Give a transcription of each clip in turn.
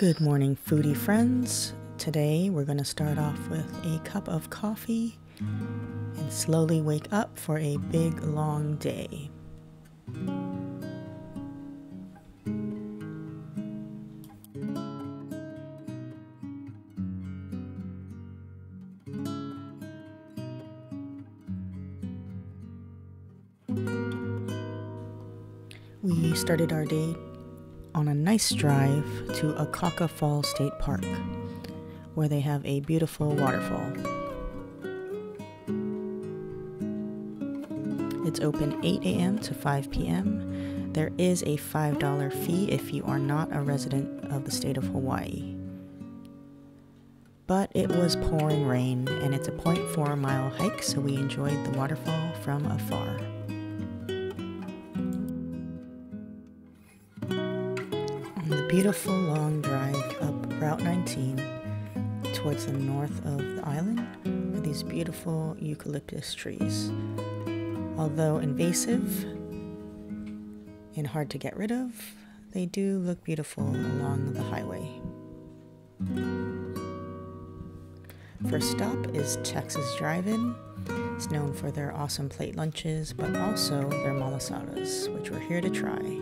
Good morning, foodie friends. Today we're going to start off with a cup of coffee and slowly wake up for a big long day. We started our day on a nice drive to Akaka Falls State Park, where they have a beautiful waterfall. It's open 8 a.m. to 5 p.m. There is a $5 fee if you are not a resident of the state of Hawaii. But it was pouring rain, and it's a 0.4 mile hike, so we enjoyed the waterfall from afar. The beautiful long drive up Route 19 towards the north of the island are these beautiful eucalyptus trees. Although invasive and hard to get rid of, they do look beautiful along the highway. First stop is Tex Drive In. It's known for their awesome plate lunches, but also their malasadas, which we're here to try.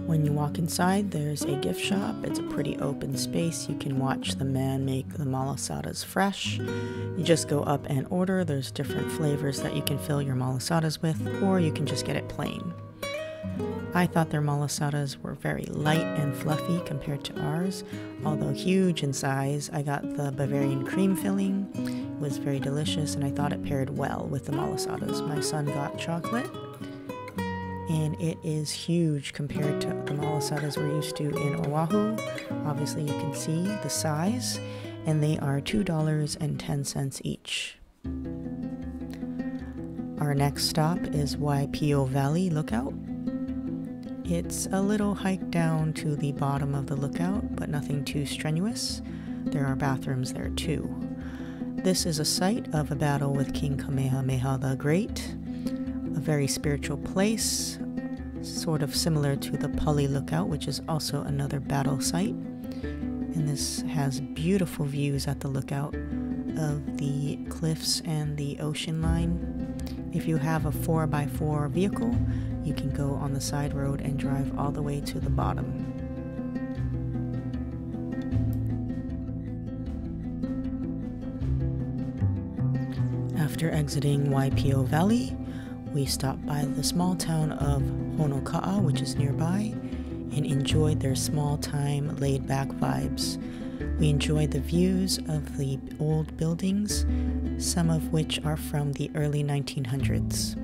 When you walk inside, there's a gift shop. It's a pretty open space. You can watch the man make the malasadas fresh. You just go up and order. There's different flavors that you can fill your malasadas with, or you can just get it plain. I thought their malasadas were very light and fluffy compared to ours. Although huge in size, I got the Bavarian cream filling. It was very delicious, and I thought it paired well with the malasadas. My son got chocolate, and it is huge compared to the malasadas we're used to in Oahu. Obviously you can see the size, and they are $2.10 each. Our next stop is Waipio Valley Lookout. It's a little hike down to the bottom of the lookout, but nothing too strenuous. There are bathrooms there too. This is a site of a battle with King Kamehameha the Great. A very spiritual place, sort of similar to the Pali Lookout, which is also another battle site. And this has beautiful views at the lookout of the cliffs and the ocean line. If you have a 4x4 vehicle, you can go on the side road and drive all the way to the bottom. After exiting Waipio Valley, we stopped by the small town of Honoka'a, which is nearby, and enjoyed their small-time, laid-back vibes. We enjoyed the views of the old buildings, some of which are from the early 1900s.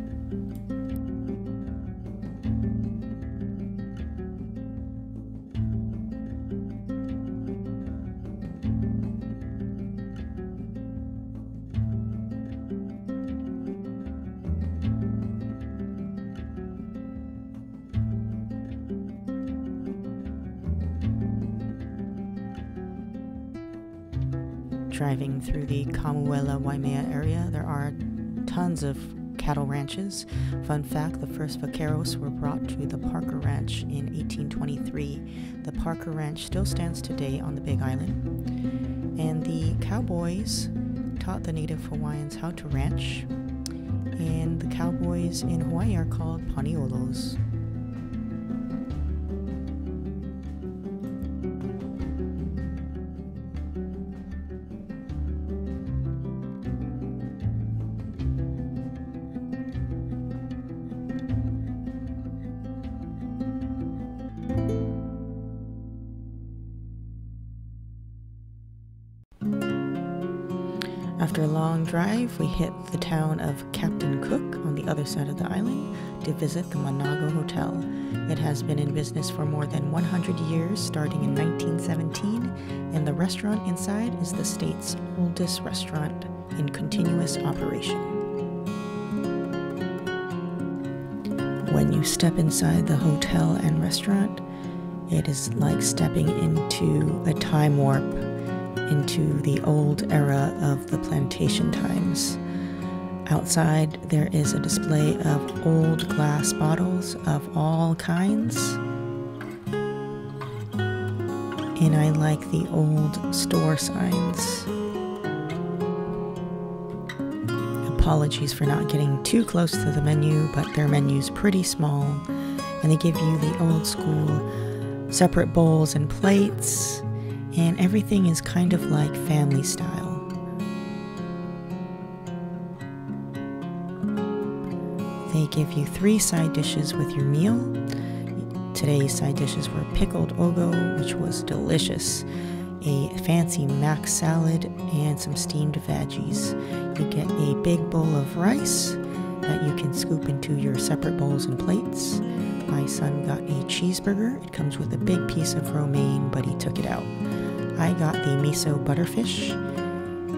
Driving through the Kamuela Waimea area, there are tons of cattle ranches. Fun fact, the first vaqueros were brought to the Parker Ranch in 1823. The Parker Ranch still stands today on the Big Island. And the cowboys taught the native Hawaiians how to ranch. And the cowboys in Hawaii are called paniolos. After a long drive, we hit the town of Captain Cook on the other side of the island to visit the Manago Hotel. It has been in business for more than 100 years, starting in 1917, and the restaurant inside is the state's oldest restaurant in continuous operation. When you step inside the hotel and restaurant, it is like stepping into a time warp into the old era of the plantation times. Outside, there is a display of old glass bottles of all kinds. And I like the old store signs. Apologies for not getting too close to the menu, but their menu's pretty small. And they give you the old school separate bowls and plates. And everything is kind of like family style. They give you 3 side dishes with your meal. Today's side dishes were pickled ogo, which was delicious, a fancy mac salad, and some steamed veggies. You get a big bowl of rice that you can scoop into your separate bowls and plates. My son got a cheeseburger. It comes with a big piece of romaine, but he took it out. I got the miso butterfish,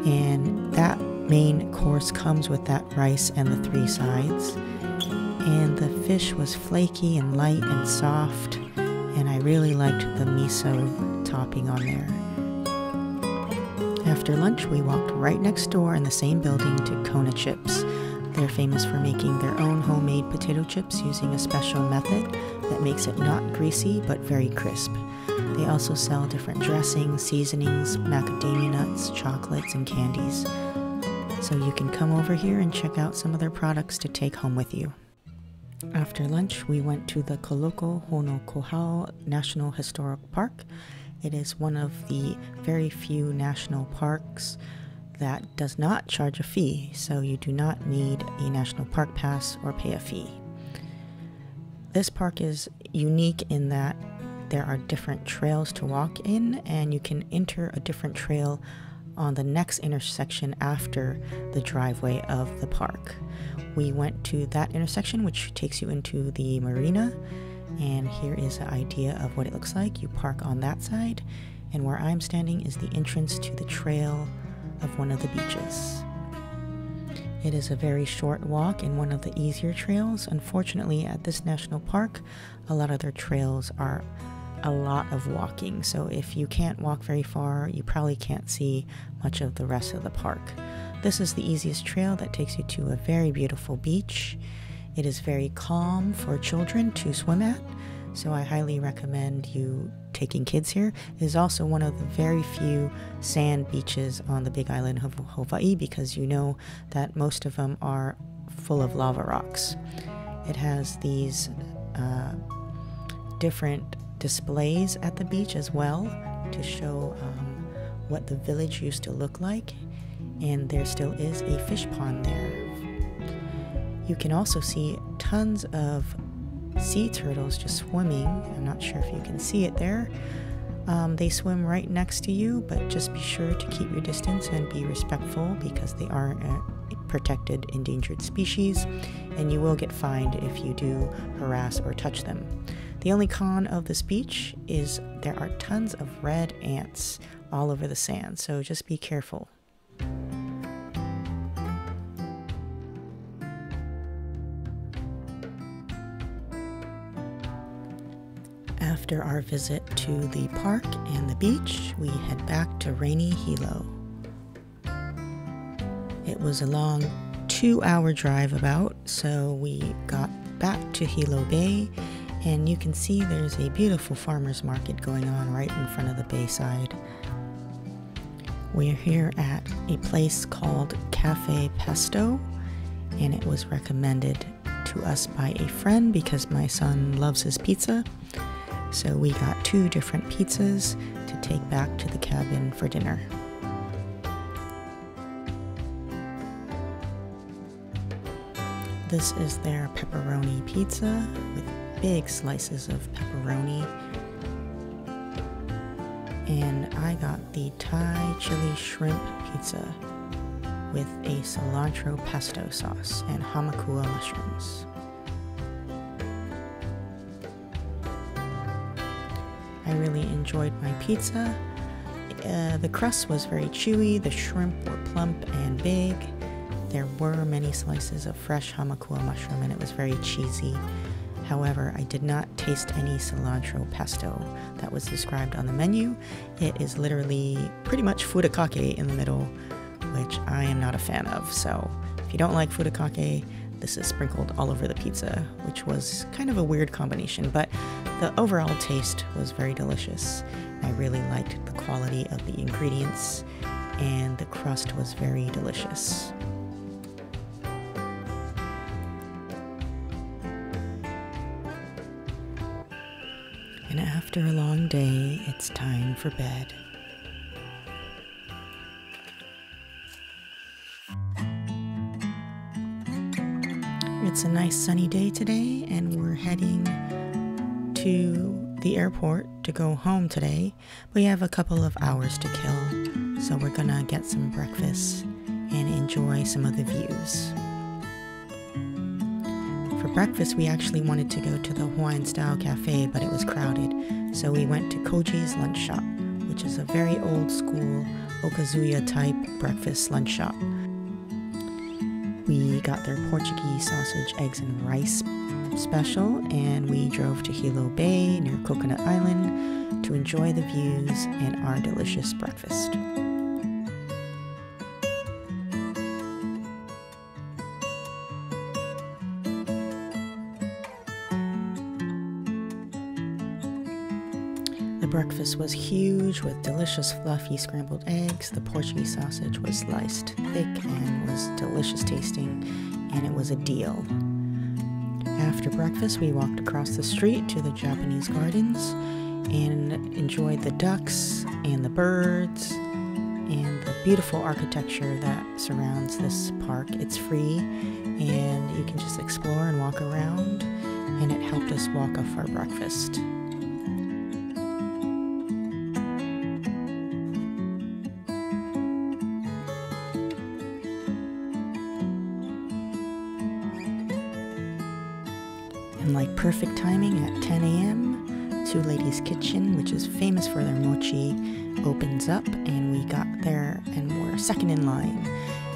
and that main course comes with that rice and the 3 sides. And the fish was flaky and light and soft, and I really liked the miso topping on there. After lunch, we walked right next door in the same building to Kona chips. They're famous for making their own homemade potato chips using a special method that makes it not greasy but very crisp. They also sell different dressings, seasonings, macadamia nuts, chocolates, and candies. So you can come over here and check out some of their products to take home with you. After lunch, we went to the Koloko Honokohau National Historic Park. It is one of the very few national parks that does not charge a fee, so you do not need a national park pass or pay a fee. This park is unique in that there are different trails to walk in, and you can enter a different trail on the next intersection after the driveway of the park. We went to that intersection, which takes you into the marina, and here is an idea of what it looks like. You park on that side, and where I'm standing is the entrance to the trail of one of the beaches. It is a very short walk and one of the easier trails. Unfortunately, at this national park, a lot of their trails are a lot of walking, so if you can't walk very far, you probably can't see much of the rest of the park. This is the easiest trail that takes you to a very beautiful beach. It is very calm for children to swim at, so I highly recommend you taking kids here. It is also one of the very few sand beaches on the big island of Hawaii, because you know that most of them are full of lava rocks. It has these different displays at the beach as well to show what the village used to look like, and there still is a fish pond there. You can also see tons of sea turtles just swimming. I'm not sure if you can see it there. They swim right next to you, but just be sure to keep your distance and be respectful, because they are a protected endangered species, and you will get fined if you do harass or touch them. The only con of this beach is there are tons of red ants all over the sand, so just be careful. After our visit to the park and the beach, we head back to rainy Hilo. It was a long 2-hour drive about, so we got back to Hilo Bay, and you can see there's a beautiful farmer's market going on right in front of the bayside. We're here at a place called Cafe Pesto, and it was recommended to us by a friend because my son loves his pizza. So we got 2 different pizzas to take back to the cabin for dinner. This is their pepperoni pizza with big slices of pepperoni. And I got the Thai chili shrimp pizza with a cilantro pesto sauce and hamakua mushrooms. I really enjoyed my pizza. The crust was very chewy, the shrimp were plump and big. There were many slices of fresh hamakua mushroom, and it was very cheesy. However, I did not taste any cilantro pesto that was described on the menu. It is literally pretty much furikake in the middle, which I am not a fan of, so If you don't like furikake, this is sprinkled all over the pizza, which was kind of a weird combination, but the overall taste was very delicious. I really liked the quality of the ingredients, and the crust was very delicious. And after a long day, it's time for bed. It's a nice sunny day today, and we're heading to the airport to go home today. We have a couple of hours to kill, so we're gonna get some breakfast and enjoy some of the views. For breakfast, we actually wanted to go to the Hawaiian-style cafe, but it was crowded, so we went to Koji's lunch shop, which is a very old-school Okazuya-type breakfast lunch shop. We got their Portuguese sausage, eggs, and rice special, and we drove to Hilo Bay near Coconut Island to enjoy the views and our delicious breakfast. The breakfast was huge with delicious fluffy scrambled eggs. The Portuguese sausage was sliced thick and was delicious tasting, and it was a deal. After breakfast, we walked across the street to the Japanese gardens and enjoyed the ducks and the birds and the beautiful architecture that surrounds this park. It's free and you can just explore and walk around, and it helped us walk off our breakfast. And like perfect timing, at 10 a.m., Two Ladies Kitchen, which is famous for their mochi, opens up, and we got there and we're second in line.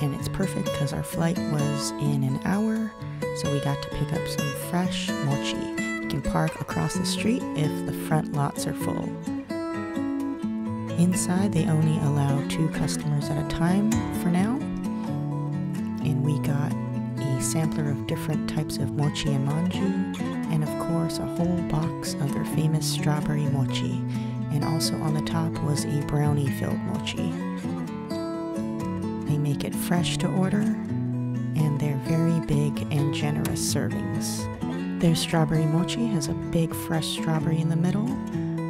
And it's perfect because our flight was in an hour, so we got to pick up some fresh mochi. You can park across the street if the front lots are full. Inside, they only allow 2 customers at a time for now. And we got a sampler of different types of mochi and manju, and of course a whole box of their famous strawberry mochi, and also on the top was a brownie filled mochi. They make it fresh to order, and they're very big and generous servings. Their strawberry mochi has a big fresh strawberry in the middle,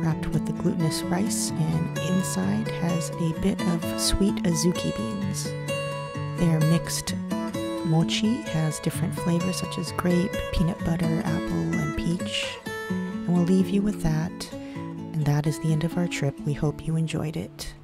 wrapped with the glutinous rice, and inside has a bit of sweet azuki beans. Their mixed mochi has different flavors such as grape, peanut butter, apple, and peach. And we'll leave you with that. And that is the end of our trip. We hope you enjoyed it.